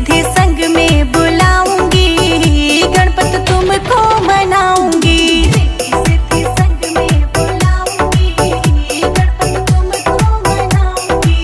सिद्धि संग में बुलाऊंगी, गणपत तुमको मनाऊंगी। सिद्धि संग में बुलाऊंगी, गणपत तुमको मनाऊंगी।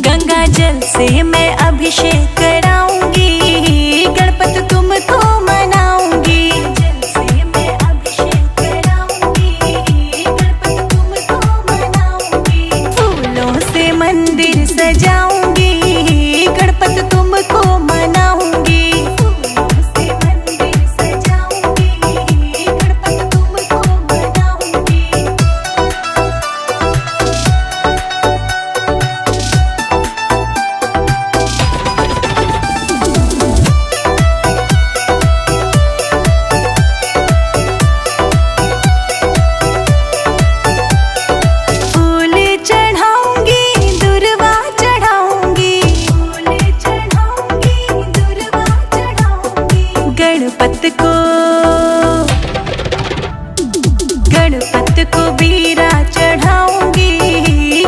गंगा जल से मैं अभिषेक कराऊंगी, गणपत तुमको मनाऊंगी। जल से मैं अभिषेक कराऊंगी, गणपत तुमको मनाऊंगी। फूलों से मंदिर सजाऊंगी, गणपत तुमको मनाऊंगी। फूलों से मंदिर सजाऊंगी, गणपत तुमको मनाऊंगी। गणपत को बीरा चढ़ाऊंगी,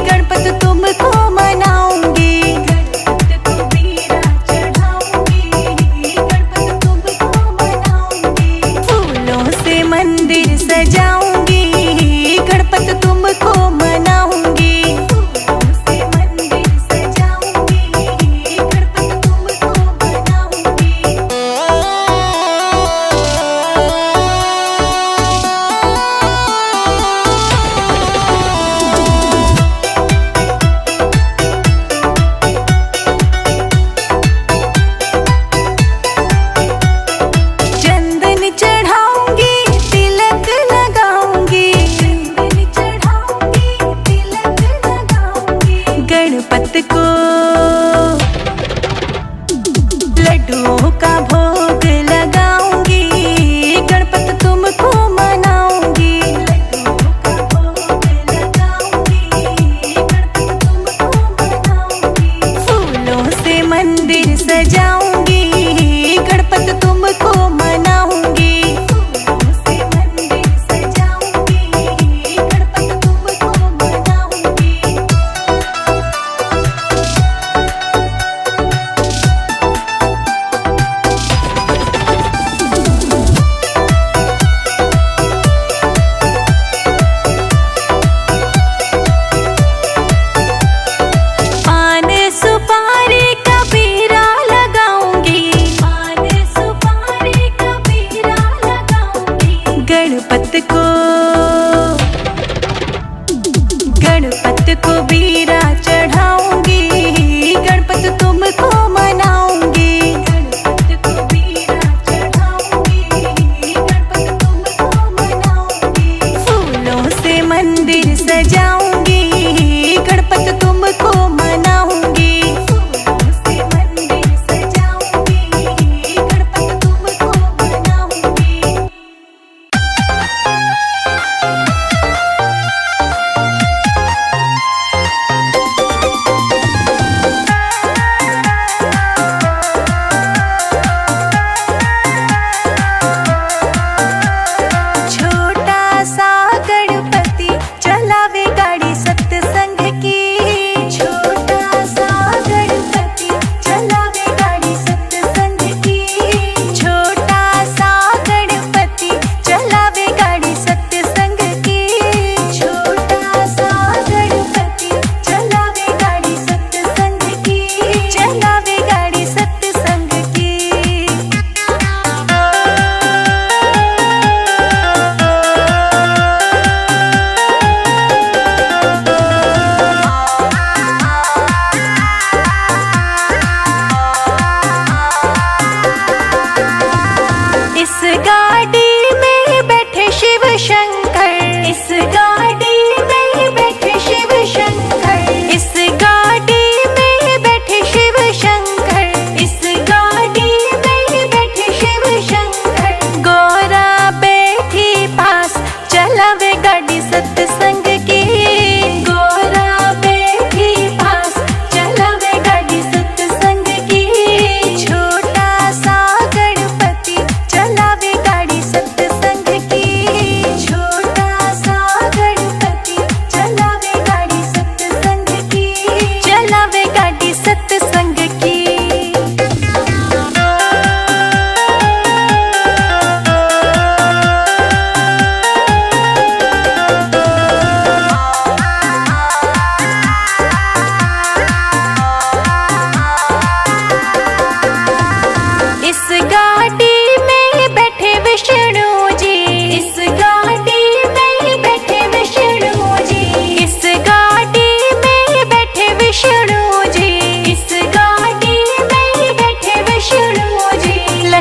गणपत तुमको मनाऊंगी। गणपत को बीरा चढ़ाऊंगी, गणपत तुमको मनाऊंगी। फूलों से मंदिर सजाऊंगी, गणपत तुमको मनाऊंगी। फूलों से मंदिर सजाऊंगी, गणपत तुमको मनाऊंगी। गणपत को लड्डुओं का भोग लगाऊंगी, गणपत तुमको मनाऊंगी। लड्डुओं का भोग लगाऊंगी, गणपत तुमको मनाऊंगी। फूलों से मंदिर सजाऊंगी, गणपत तुमको मनाऊंगी। फूलों से मंदिर सजाऊंगी, गणपत तुमको मनाऊंगी। गणपत को बीरा चढ़ाऊंगी, गणपत तुमको मनाऊंगी। गणपत को बीरा चढ़ाऊंगी, गणपत तुमको मनाऊंगी। फूलों से मंदिर सजाऊंगी, गणपत तुमको मनाऊंगी। फूलों से मंदिर सजाऊंगी, गणपत तुमको मनाऊंगी।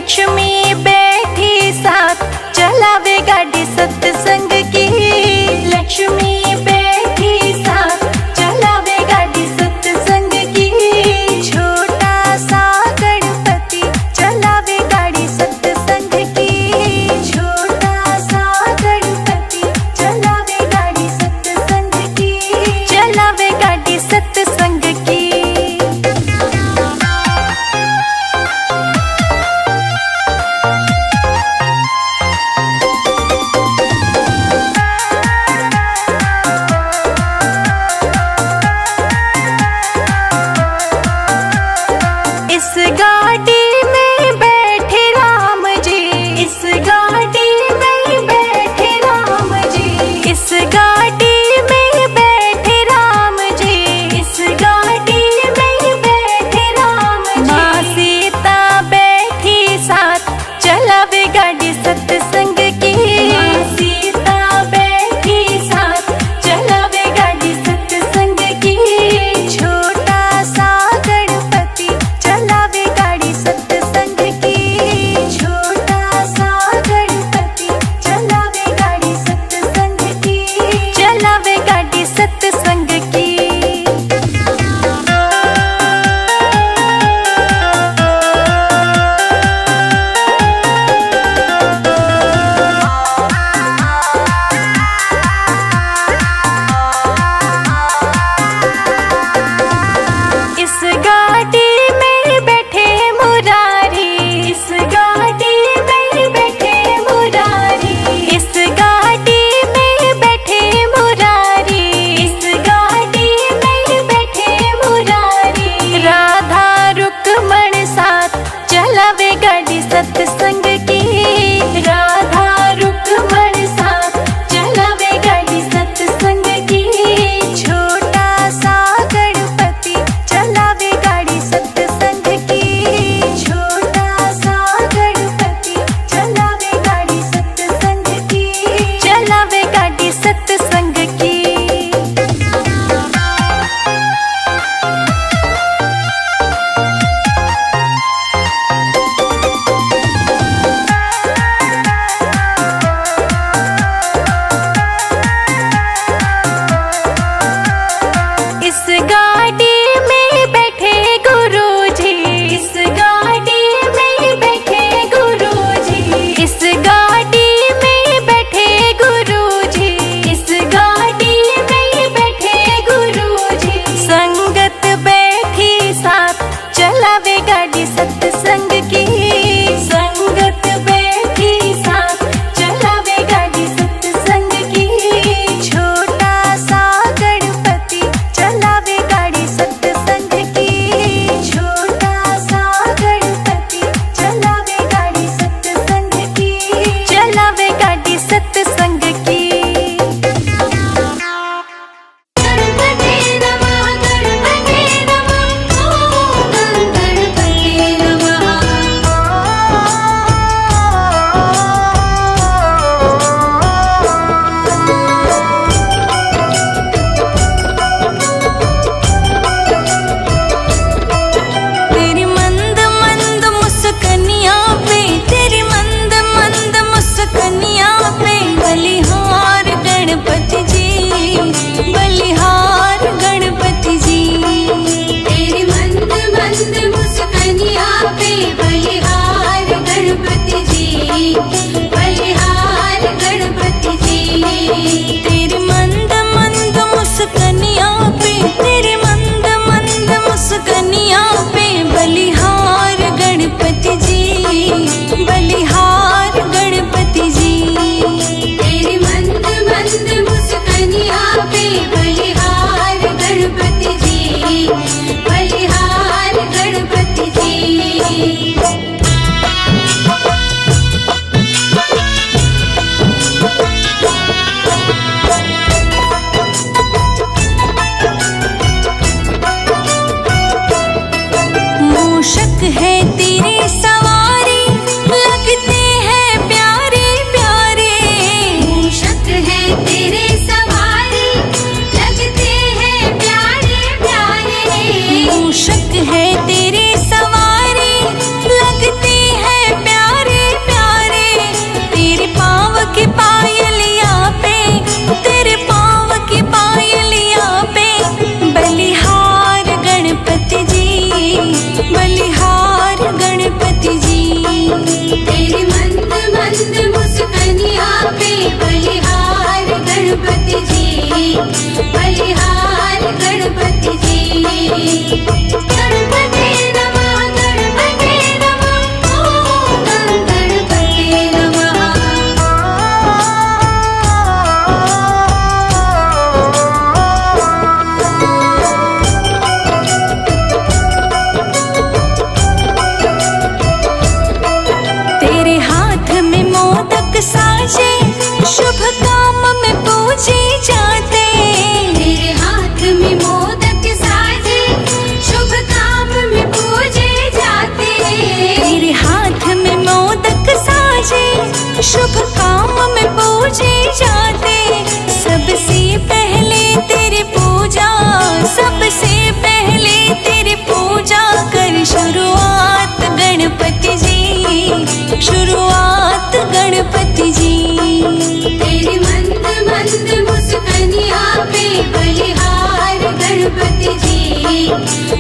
लक्ष्मी बैठी साथ चलावे गाड़ी सत्संग की। लक्ष्मी बैठी साथ चलावे गाड़ी सत्संग की। छोटा सा गणपति चलावे गाड़ी सत्संग की। छोटा सा गणपति चलावे गाड़ी सत्संग की। चलावे गाड़ी सत्संग की।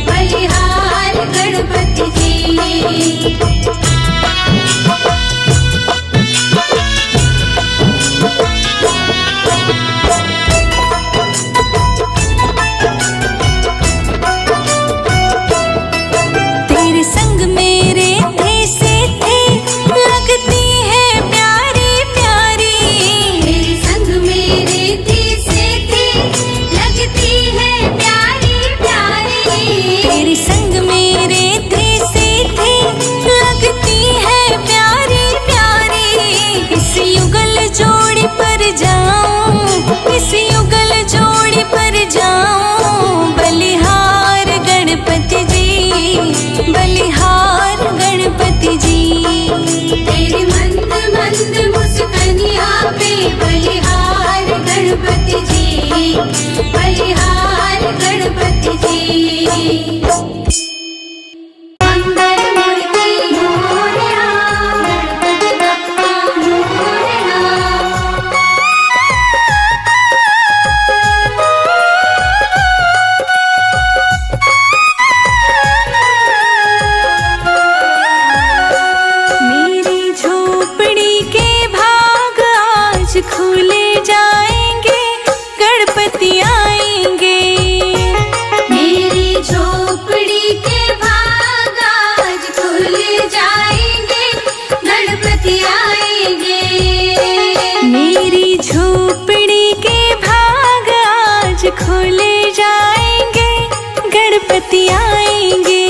बलिहार गणपति जी। तेरे संग मेरे थे से थे लगती है प्यारी प्यारी। तेरे संग मेरे थे से थे लगती है प्यारी प्यारी। तेरे संग मेरे थे से थे लगती है प्यारी प्यारी। इस युगल जोड़ी पर जाऊं, इस युगल जोड़ी पर जाऊं। बलिहार गणपति जी, बलिहार गणपति जी। तेरी मंद मंद मुस्कानिया पे बलिहार गणपति जी, बलिहार गणपति जी। मंगल मूर्ति मोरया, गणपति बप्पा मोरया। मेरी झोपड़ी के भाग आज खुले जाएंगे, गणपति आएंगे। मेरी झोपड़ी के भाग आज खुले जाएंगे, गणपति आएंगे। मेरी झोपड़ी के भाग आज खुले जाएंगे, गणपति आएंगे।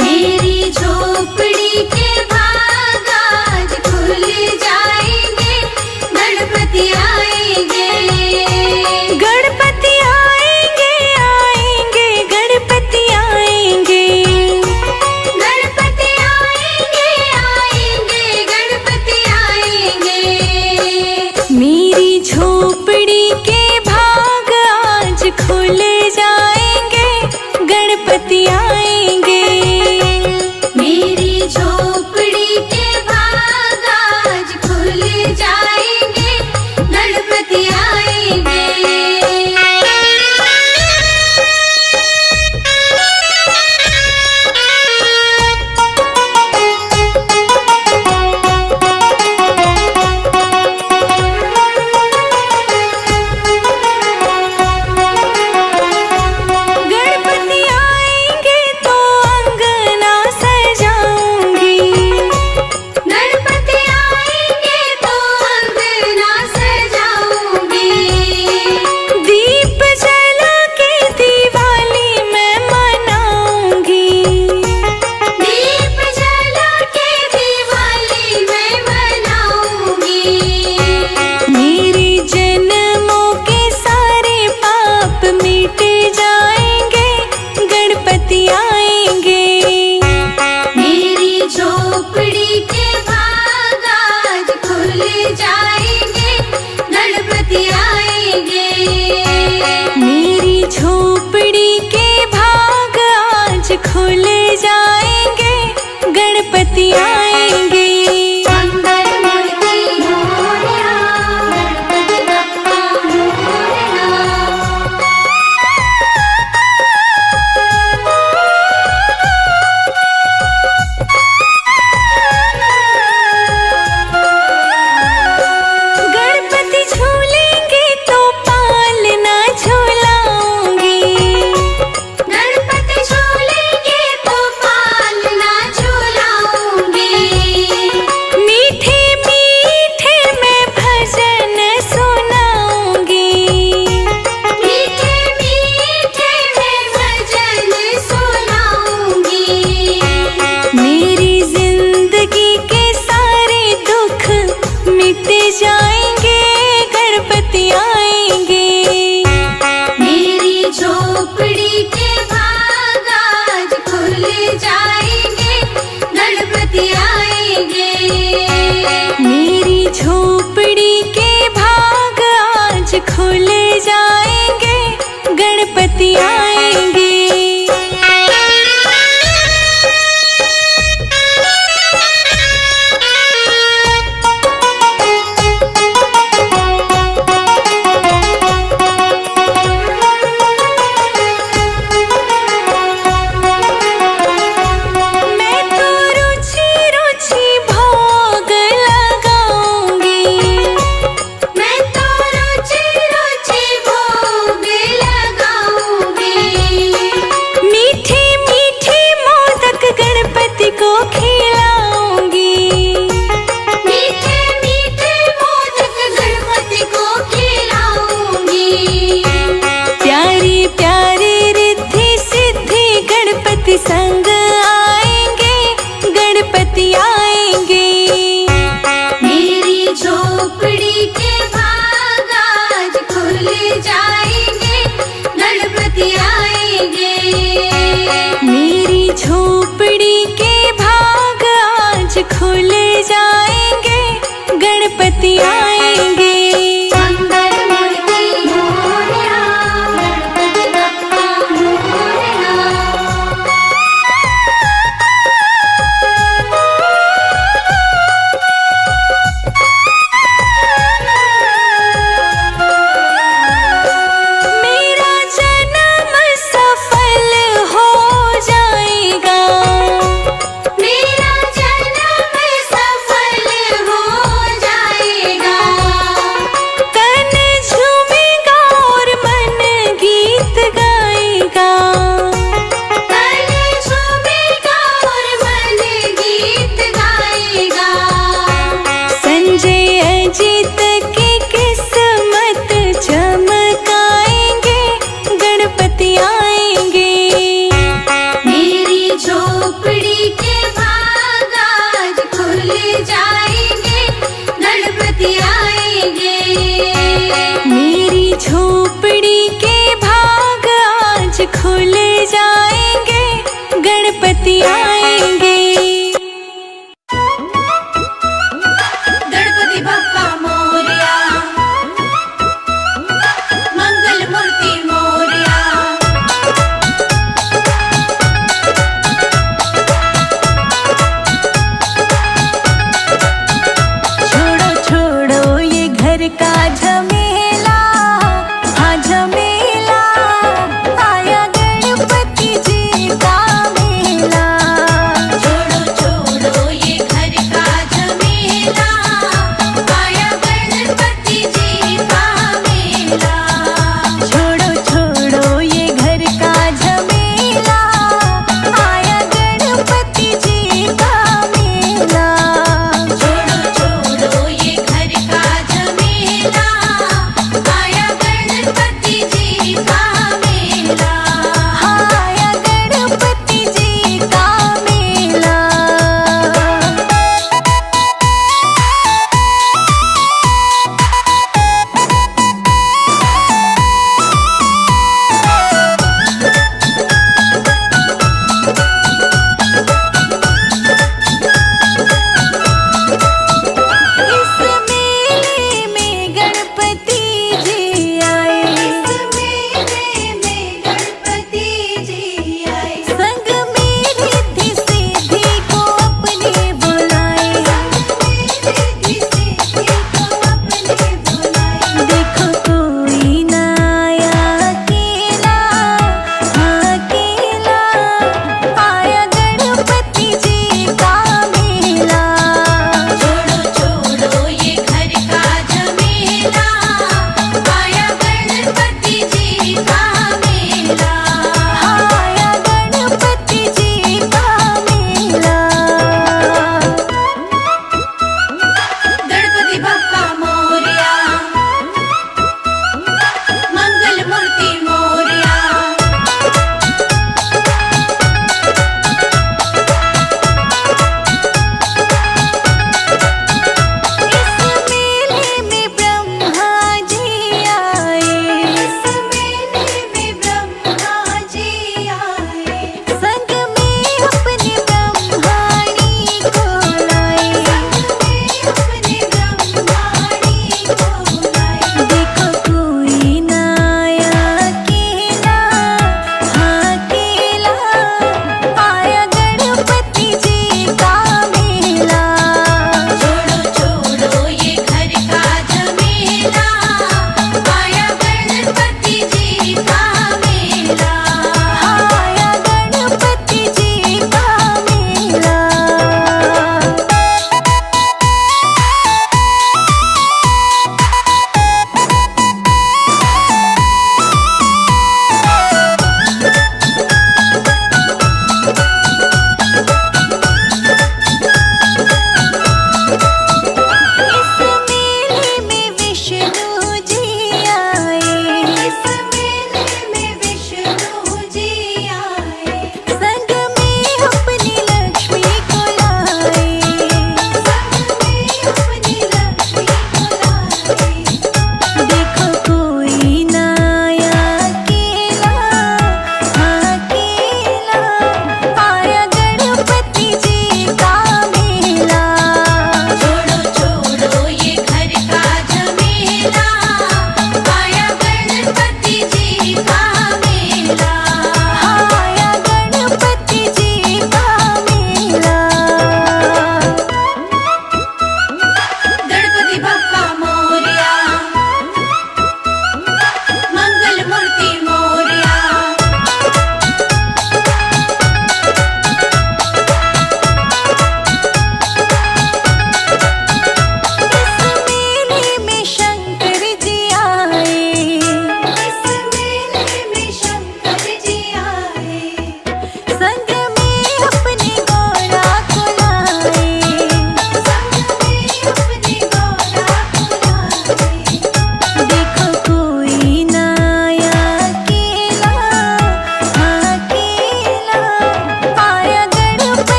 मेरी झोपड़ी के भाग आज खुले जाएंगे, गणपति आएंगे। गणपति आएंगे, आएंगे, गणपति आएंगे। गणपति आएंगे, आएंगे, गणपति आएंगे। मेरी झोपड़ी के भाग आज खुले जाएंगे, गणपति आएंगे। मेरी झोपड़ी के भाग आज खुले जाएंगे, गणपति आएंगे। गणपति आएंगे तो अंगना सजाऊंगी। गणपति आएंगे तो अंगना सजाऊंगी। दीप जला के दिवाली मैं मनाऊंगी। दीप जला के दिवाली मैं मनाऊंगी। मेरे जन्मों के सारे पाप मिट जाएंगे, गणपति आएंगे। मेरी झोपड़ी के भाग आज खुले जाएंगे, गणपति आएंगे। मेरी झोपड़ी के भाग आज खुले जाएंगे, गणपति आएंगे। मंगल मूर्ति मोरया, गणपति बप्पा मोरया। जाएंगे, गणपति आएंगे। मंगल मूर्ति मोरया, गणपति बप्पा मोरया। मेरा जन्म सफल हो जाएगा, मेरा जन्म सफल हो जाएगा।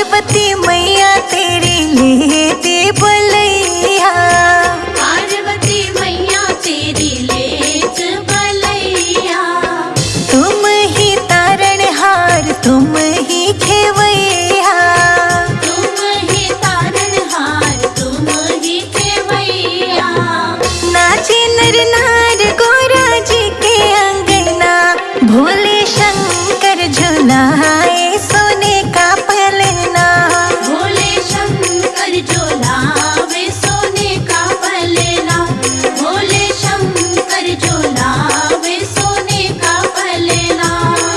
पार्वती मैया तेरी लेती बलैया, पार्वती मैया तेरी लेत बलैया। तुम ही तारणहार तुम ही खेवैया, तुम ही तारणहार तुम ही खेवैया। नाचे नर नार गोरा जी के अंगना, भोले शंकर झुलाए सोने का पलना। भोले शंकर झुलावे सोने का पलना, भोले शंकर झुलावे सोने का पलना।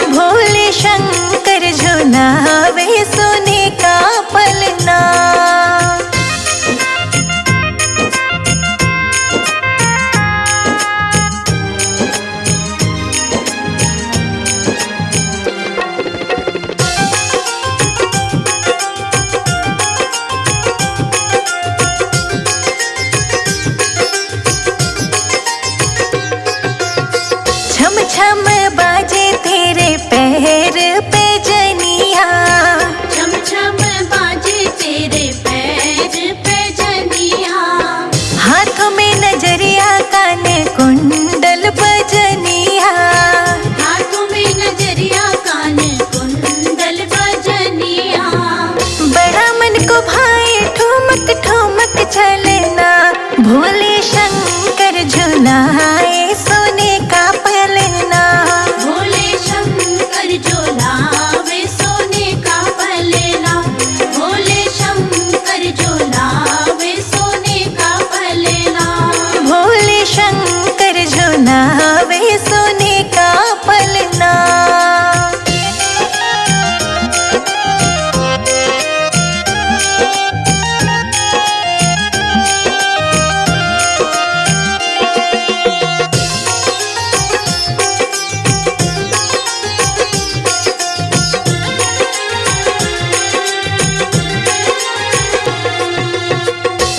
भोले शंकर झुलावे सोने का पलना। छम छम बाजे तेरे पैर पे जनिया, छम छम बाजे तेरे पैर पे जनिया। हाथों में नजरिया कान कुंडल बजनिया, हाथों में नजरिया कान कुंडल बजनिया। बड़ा मन को भाई ठुमक ठुमक चलना, भोले शंकर झुलाए सोने का पलना। भोले शंकर झुलावे सोने का पलना, भोले शंकर झुलावे सोने का पलना। भोले शंकर झुलावे सोने का पलना।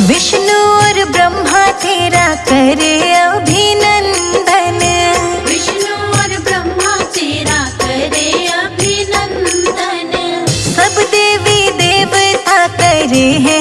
विष्णु और ब्रह्मा तेरा करे अभिनंदन, विष्णु और ब्रह्मा तेरा करे अभिनंदन। सब देवी देवता करे हैं